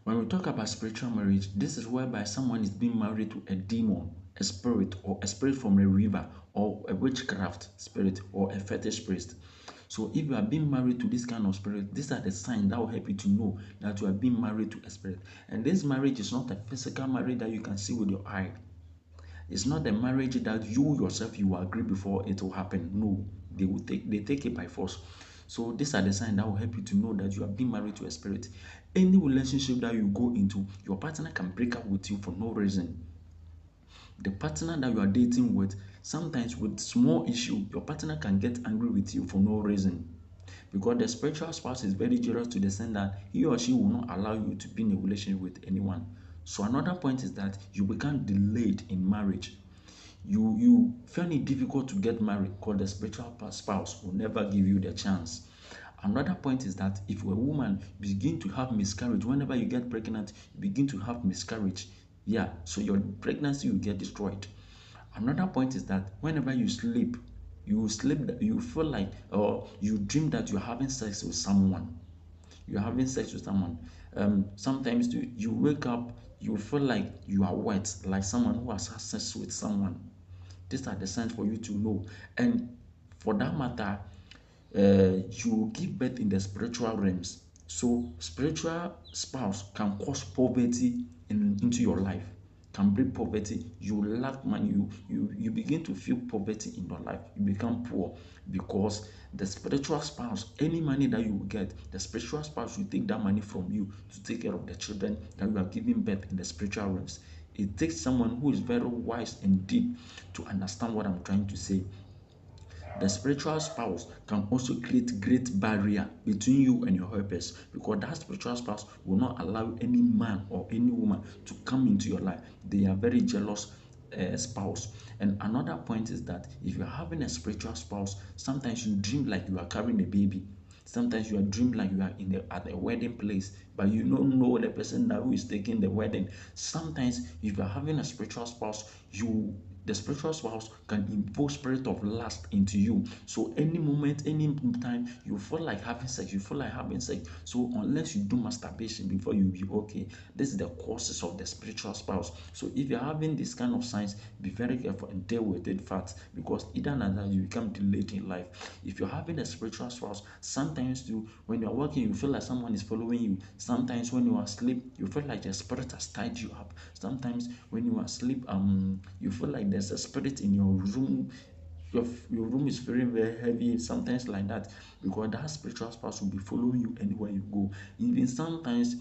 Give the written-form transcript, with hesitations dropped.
When we talk about spiritual marriage, this is whereby someone is being married to a demon, a spirit, or a spirit from a river, or a witchcraft spirit, or a fetish priest. So if you are being married to this kind of spirit, these are the signs that will help you to know that you are being married to a spirit. And this marriage is not a physical marriage that you can see with your eye. It's not the marriage that you yourself you agree before it will happen. No, they take it by force. So these are the signs that will help you to know that you are being married to a spirit. Any relationship that you go into, your partner can break up with you for no reason. The partner that you are dating with, sometimes with small issue, your partner can get angry with you for no reason. Because the spiritual spouse is very jealous to the extent that he or she will not allow you to be in a relationship with anyone. So another point is that you become delayed in marriage. You find it difficult to get married because the spiritual spouse will never give you the chance. Another point is that if a woman begin to have miscarriage, whenever you get pregnant, you begin to have miscarriage. Yeah, so your pregnancy will get destroyed. Another point is that whenever you feel like or you dream that you're having sex with someone. You're having sex with someone. Sometimes you wake up, you feel like you are wet, like someone who has had sex with someone. These are the signs for you to know. And for that matter, you give birth in the spiritual realms. So spiritual spouse can cause poverty into your life, can bring poverty. You lack money, you begin to feel poverty in your life. You become poor because the spiritual spouse, any money that you get, the spiritual spouse will take that money from you to take care of the children that you are giving birth in the spiritual realms. It takes someone who is very wise and deep to understand what I'm trying to say. The spiritual spouse can also create great barrier between you and your helpers because that spiritual spouse will not allow any man or any woman to come into your life. They are very jealous spouse. And another point is that if you're having a spiritual spouse, sometimes you dream like you are carrying a baby. Sometimes you are dream like you are at a wedding place, but you don't know the person that who is taking the wedding. Sometimes if you are having a spiritual spouse, the spiritual spouse can invoke spirit of lust into you. So any moment, any time you feel like having sex, you feel like having sex. So unless you do masturbation before you be okay, this is the causes of the spiritual spouse. So if you're having this kind of signs, be very careful and deal with it fast because either that you become delayed in life. If you're having a spiritual spouse, sometimes you when you're working, you feel like someone is following you. Sometimes when you are asleep, you feel like the spirit has tied you up. Sometimes when you are asleep, you feel like there's a spirit in your room. Your room is very very heavy sometimes like that because that spiritual spouse will be following you anywhere you go. Even sometimes